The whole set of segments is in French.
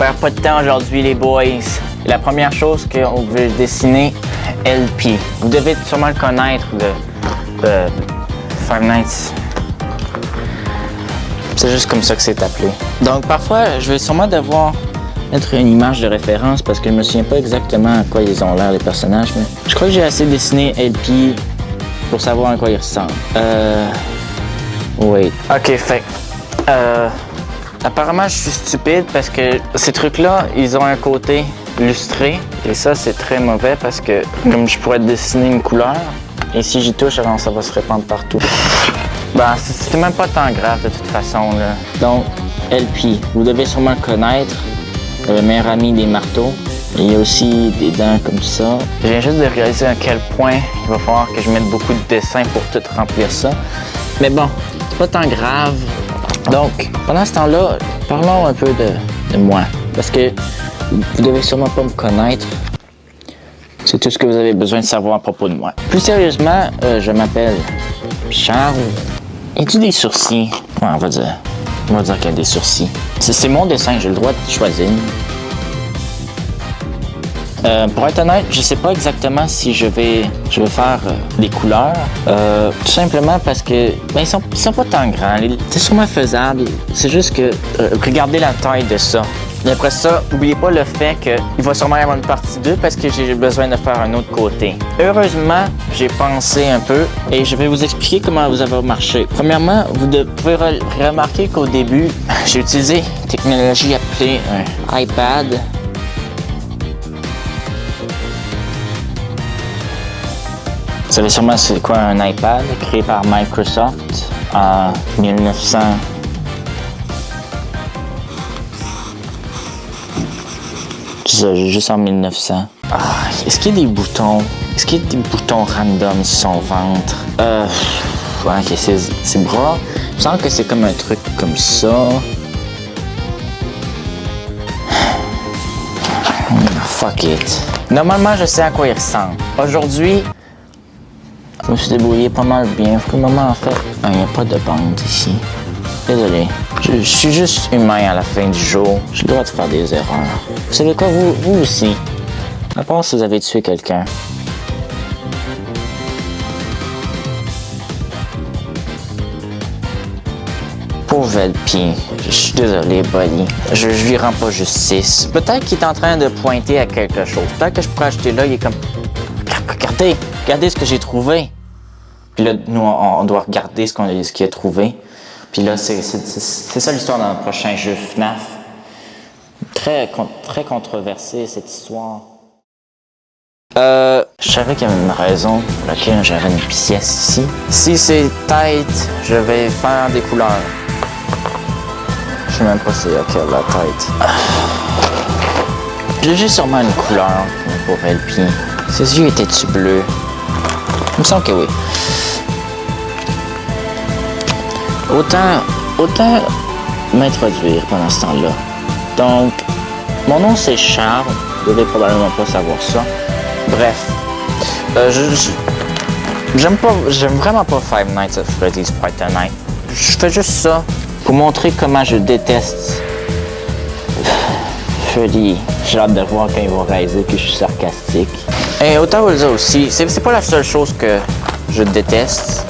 perd pas de temps aujourd'hui, les boys. La première chose qu'on veut dessiner, LP. Vous devez sûrement le connaître de Five Nights. C'est juste comme ça que c'est appelé. Donc parfois, je vais sûrement devoir mettre une image de référence parce que je me souviens pas exactement à quoi ils ont l'air, les personnages, mais je crois que j'ai assez dessiné LP pour savoir à quoi ils ressemblent. Oui. Ok, fait. Apparemment, je suis stupide parce que ces trucs-là, ils ont un côté lustré. Et ça, c'est très mauvais parce que comme je pourrais dessiner une couleur, et si j'y touche, alors ça va se répandre partout. Ben, c'est même pas tant grave de toute façon, là. Donc, LP, vous devez sûrement le connaître. Le meilleur ami des marteaux. Il y a aussi des dents comme ça. Je viens juste de réaliser à quel point il va falloir que je mette beaucoup de dessins pour tout remplir ça. Mais bon, c'est pas tant grave. Donc, pendant ce temps-là, parlons un peu de moi. Parce que vous devez sûrement pas me connaître. C'est tout ce que vous avez besoin de savoir à propos de moi. Plus sérieusement, je m'appelle Charles. As-tu des sourcils? Ouais, on va dire qu'il y a des sourcils. C'est mon dessin, j'ai le droit de choisir. Pour être honnête, je sais pas exactement si je vais faire des couleurs. Tout simplement parce que ils sont pas tant grands. C'est sûrement faisable. C'est juste que regardez la taille de ça. Et après ça, n'oubliez pas le fait qu'il va sûrement y avoir une partie 2 parce que j'ai besoin de faire un autre côté. Heureusement, j'ai pensé un peu et je vais vous expliquer comment ça va marcher. Premièrement, vous pouvez remarquer qu'au début, j'ai utilisé une technologie appelée un iPad. Vous savez sûrement c'est quoi un iPad créé par Microsoft en 1900. Juste en 1900. Est-ce qu'il y a des boutons? Est-ce qu'il y a des boutons random sur son ventre? Ok, ses bras. Il me semble que c'est comme un truc comme ça. Fuck it. Normalement, je sais à quoi il ressemble. Aujourd'hui, je me suis débrouillé pas mal bien. Pour le moment, en fait, il n'y a pas de bande ici. Désolé. Je suis juste humain à la fin du jour. J'ai le droit de faire des erreurs. Vous savez quoi, vous aussi. À part si vous avez tué quelqu'un. Pauvre LP. Je suis désolé, buddy. Je lui rends pas justice. Peut-être qu'il est en train de pointer à quelque chose. Peut-être que je pourrais acheter là, il est comme... Regardez ce que j'ai trouvé. Puis là, nous, on doit regarder ce qu'il a trouvé. Puis là, c'est ça l'histoire dans le prochain jeu FNAF. Très controversée, cette histoire. Je savais qu'il y avait une raison pour laquelle j'avais une pièce ici. Si c'est tête, je vais faire des couleurs. Je sais même pas c'est laquelle la tête. J'ai sûrement une couleur pour LP. Ses yeux étaient-tu bleus? Il me semble que oui. Autant m'introduire pendant ce temps-là. Donc, mon nom c'est Charles. Vous devez probablement pas savoir ça. Bref, j'aime vraiment pas Five Nights at Freddy's Fright Night. Je fais juste ça pour montrer comment je déteste Freddy. J'ai hâte de voir quand ils vont réaliser que je suis sarcastique. Et autant vous le dire aussi, c'est pas la seule chose que je déteste.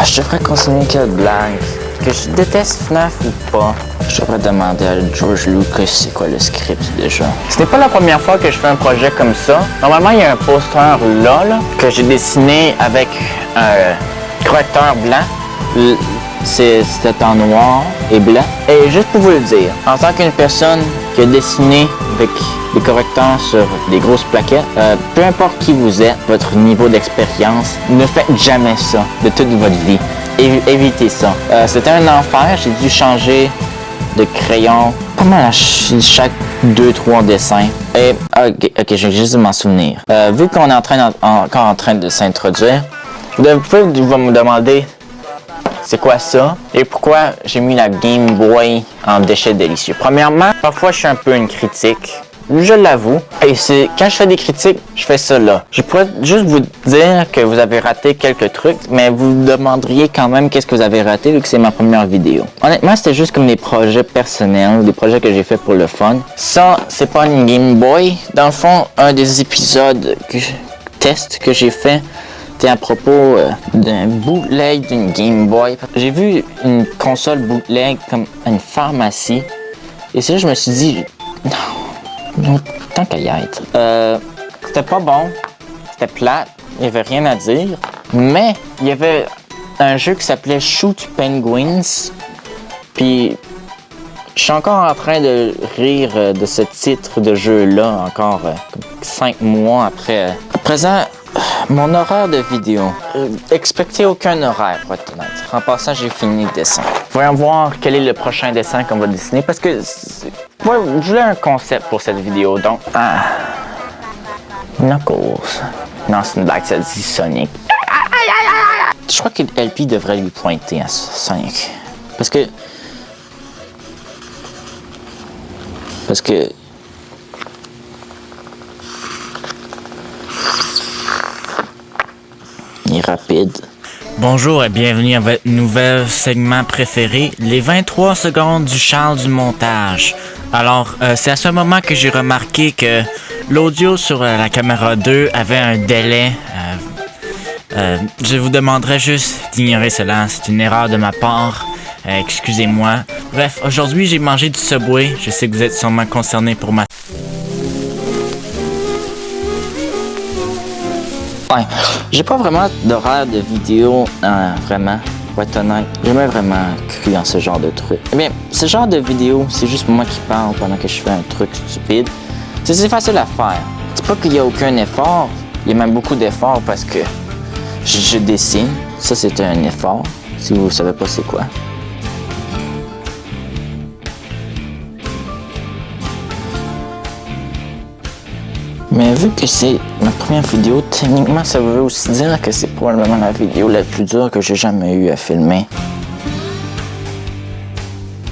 Je devrais continuer quelle blague. Que je déteste FNAF ou pas. Je devrais demander à George Lucas c'est quoi le script déjà. Ce n'est pas la première fois que je fais un projet comme ça. Normalement, il y a un poster là que j'ai dessiné avec un correcteur blanc. C'était en noir et blanc. Et juste pour vous le dire, en tant qu'une personne qui a dessiné avec des correcteurs sur des grosses plaquettes, peu importe qui vous êtes, votre niveau d'expérience, ne faites jamais ça de toute votre vie. Évitez ça. C'était un enfer, j'ai dû changer de crayon pas mal à chaque 2-3 dessins. Et ok, je vais juste m'en souvenir. Vu qu'on est encore en train de s'introduire, vous pouvez me demander c'est quoi ça et pourquoi j'ai mis la Game Boy en déchet délicieux. Premièrement, parfois je suis un peu une critique Je l'avoue. Et c'est quand je fais des critiques, je fais ça là. Je pourrais juste vous dire que vous avez raté quelques trucs, mais vous me demanderiez quand même qu'est-ce que vous avez raté vu que c'est ma première vidéo. Honnêtement, c'était juste comme des projets personnels, des projets que j'ai fait pour le fun. Ça, c'est pas une Game Boy. Dans le fond, un des épisodes test que j'ai fait, c'était à propos d'un bootleg d'une Game Boy. J'ai vu une console bootleg comme à une pharmacie. Et c'est là que je me suis dit, non, tant qu'à y être. C'était pas bon, c'était plate, il y avait rien à dire. Mais il y avait un jeu qui s'appelait Shoot Penguins. Puis je suis encore en train de rire de ce titre de jeu-là, encore 5 mois après. À présent, mon horaire de vidéo. Expectez aucun horaire, pour être honnête. En passant, j'ai fini le dessin. Voyons voir quel est le prochain dessin qu'on va dessiner, parce que ouais, je voulais un concept pour cette vidéo, donc... Knuckles. Non, c'est une blague, ça dit Sonic. Je crois que LP devrait lui pointer à Sonic. Parce que... Il est rapide. Bonjour et bienvenue à votre nouvel segment préféré, les 23 secondes du Charles du montage. Alors, c'est à ce moment que j'ai remarqué que l'audio sur la caméra 2 avait un délai. Je vous demanderai juste d'ignorer cela, c'est une erreur de ma part. Excusez-moi. Bref, aujourd'hui j'ai mangé du Subway. Je sais que vous êtes sûrement concernés pour ma... Ouais, j'ai pas vraiment d'horaire de vidéo, vraiment, pour être honnête. J'ai jamais vraiment cru en ce genre de truc. Eh bien, ce genre de vidéo, c'est juste moi qui parle pendant que je fais un truc stupide. C'est facile à faire. C'est pas qu'il y a aucun effort, il y a même beaucoup d'efforts parce que je dessine. Ça, c'est un effort, si vous savez pas c'est quoi. Mais vu que c'est ma première vidéo, techniquement, ça veut aussi dire que c'est probablement la vidéo la plus dure que j'ai jamais eu à filmer.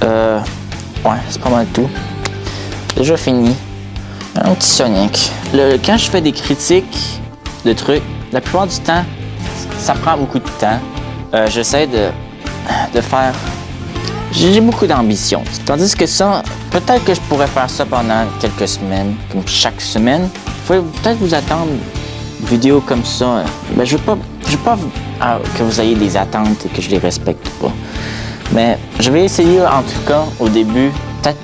Ouais, c'est pas mal tout. Déjà fini. Un petit Sonic. Quand je fais des critiques de trucs, la plupart du temps, ça prend beaucoup de temps. J'essaie de faire... J'ai beaucoup d'ambition. Tandis que ça, peut-être que je pourrais faire ça pendant quelques semaines, comme chaque semaine. Faut peut-être vous attendre une vidéo comme ça. Ben, je veux pas que vous ayez des attentes et que je les respecte pas. Mais je vais essayer, en tout cas, au début, peut-être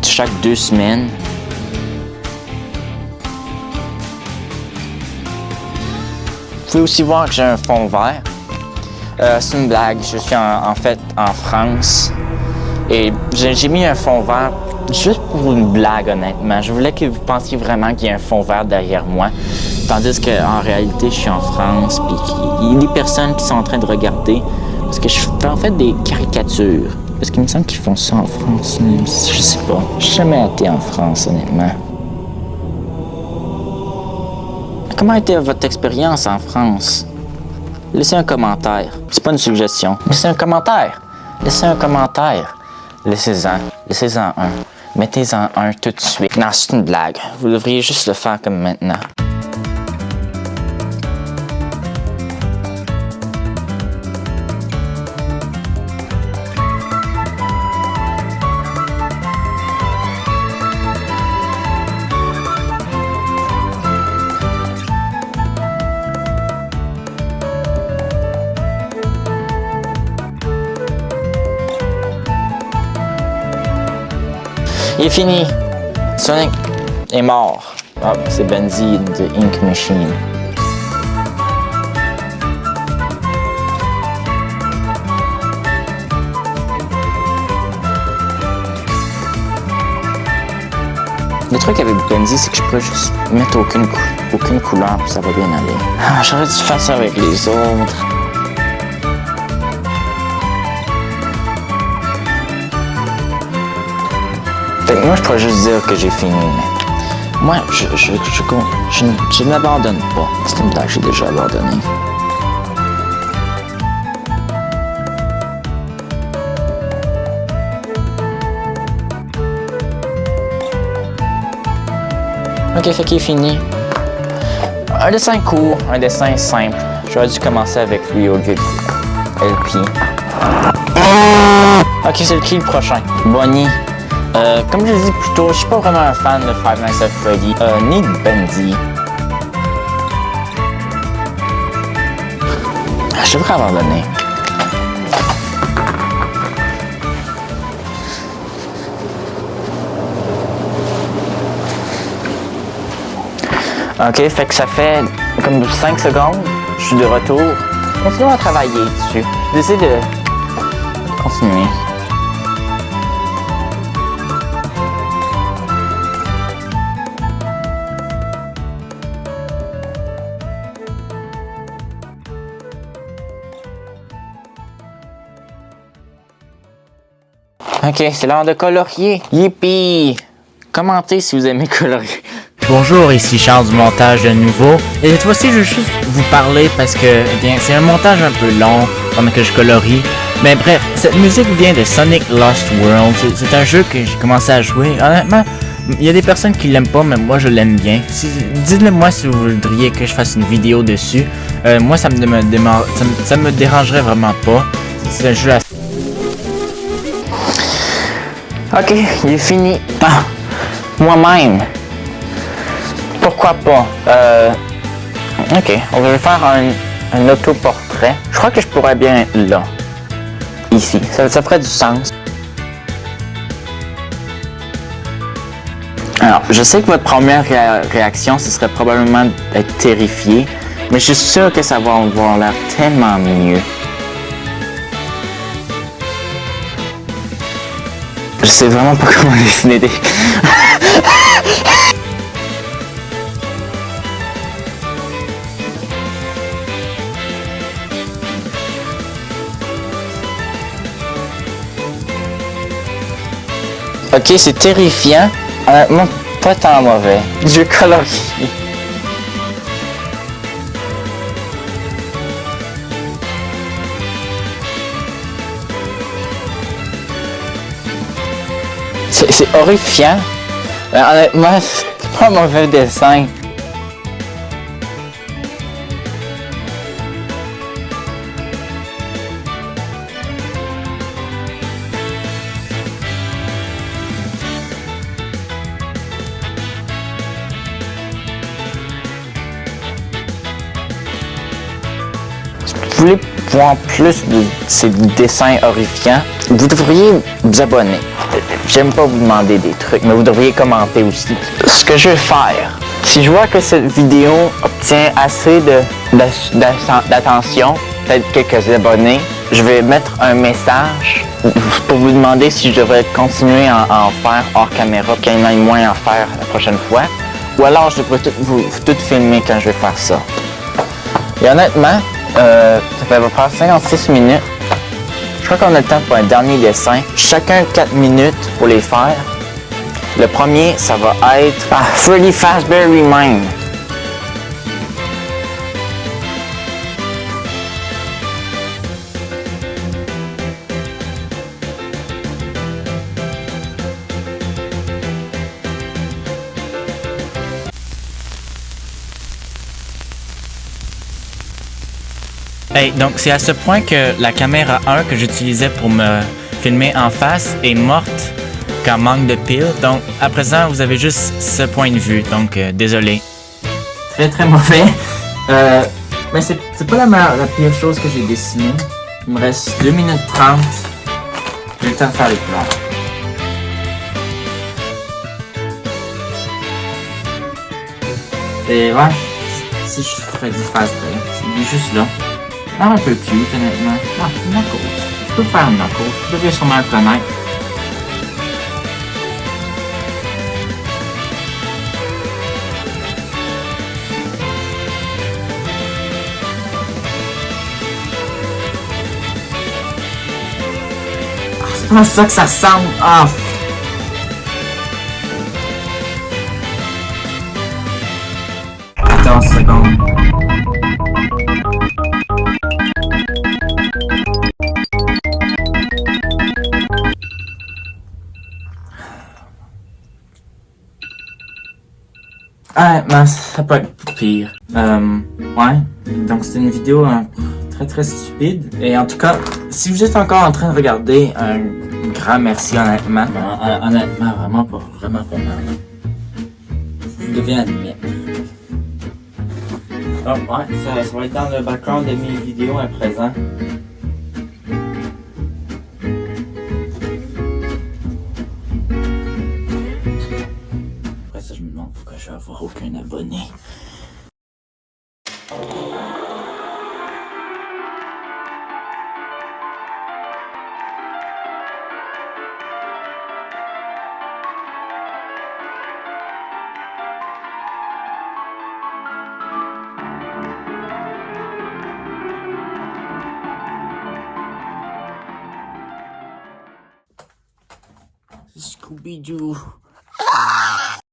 chaque 2 semaines. Vous pouvez aussi voir que j'ai un fond vert. C'est une blague. Je suis en fait en France. Et j'ai mis un fond vert juste pour une blague, honnêtement. Je voulais que vous pensiez vraiment qu'il y a un fond vert derrière moi. Tandis qu'en réalité, je suis en France. Puis il y a des personnes qui sont en train de regarder. Parce que je fais en fait des caricatures. Parce qu'il me semble qu'ils font ça en France. Je sais pas. J'ai jamais été en France, honnêtement. Comment a été votre expérience en France? Laissez un commentaire. C'est pas une suggestion. Laissez un commentaire. Laissez un commentaire. Laissez-en. Laissez-en un. Mettez-en un tout de suite. Non, c'est une blague. Vous devriez juste le faire comme maintenant. Il est fini. Sonic est mort. Ah, c'est Benzi de Ink Machine. Le truc avec Benzi, c'est que je pourrais juste mettre aucune couleur puis ça va bien aller. Ah, j'aurais dû faire ça avec les autres. Moi, je pourrais juste dire que j'ai fini, mais moi, je n'abandonne pas. C'est une blague que j'ai déjà abandonné. Ok, fait qu'il est fini. Un dessin court, un dessin simple. J'aurais dû commencer avec lui au lieu de LP. Ok, c'est qui le prochain? Bonnie. Comme je l'ai dit plus tôt, je suis pas vraiment un fan de Five Nights at Freddy, ni de Bendy. Je devrais abandonner. Ok, fait que ça fait comme 5 secondes, je suis de retour. Continuons à travailler dessus. J'essaie de continuer. Ok, c'est l'heure de colorier. Yippee! Commentez si vous aimez colorier. Bonjour, ici Charles du montage de nouveau. Et cette fois-ci, je veux juste vous parler parce que, eh bien, c'est un montage un peu long pendant que je colorie. Mais bref, cette musique vient de Sonic Lost World. C'est un jeu que j'ai commencé à jouer. Honnêtement, il y a des personnes qui l'aiment pas, mais moi je l'aime bien. Dites-le moi si vous voudriez que je fasse une vidéo dessus. Moi, ça me dérangerait vraiment pas. C'est un jeu à... Ok, il est fini. Ah, moi-même. Pourquoi pas? Ok, on va faire un autoportrait. Je crois que je pourrais bien être là. Ici. Ça ferait du sens. Alors, je sais que votre première réaction, ce serait probablement d'être terrifié, mais je suis sûr que ça va avoir l'air tellement mieux. Je sais vraiment pas comment dessiner des... Ok, c'est terrifiant. Honnêtement, pas tant mauvais. Je colorie. C'est horrifiant. Honnêtement, c'est pas un mauvais dessin. Si vous voulez voir plus de ces dessins horrifiants, vous devriez vous abonner. J'aime pas vous demander des trucs, mais vous devriez commenter aussi. Ce que je vais faire, si je vois que cette vidéo obtient assez d'attention, peut-être quelques abonnés, je vais mettre un message pour vous demander si je devrais continuer à en faire hors caméra, qu'il y en ait moins à faire la prochaine fois, ou alors je devrais tout filmer quand je vais faire ça. Et honnêtement, ça fait à peu près 56 minutes. Je crois qu'on a le temps pour un dernier dessin. Chacun 4 minutes pour les faire. Le premier, ça va être Freddy Fazbear Remind. Hey, donc c'est à ce point que la caméra 1 que j'utilisais pour me filmer en face est morte quand manque de pile. Donc à présent vous avez juste ce point de vue, donc désolé. Très très mauvais. Mais c'est pas la pire chose que j'ai dessinée. Il me reste 2 minutes 30. J'ai le temps de faire les plans. Et ouais, si je ferais du Fazbear, il est juste là. Un peu cute, honnêtement. Ah, Knuckles. Je peux faire Knuckles. Vous devez sûrement le connaître. Ah, c'est pas ça que ça ressemble. Ah! 14 secondes. Honnêtement, ça peut être pire. Ouais. Donc c'est une vidéo très stupide. Et en tout cas, si vous êtes encore en train de regarder, un grand merci honnêtement. Honnêtement, vraiment pas mal. Vous devez admettre. Oh, ouais, ça va être dans le background de mes vidéos à présent. Après ça, je me demande pourquoi je vais avoir aucun abonné. Scooby-Doo.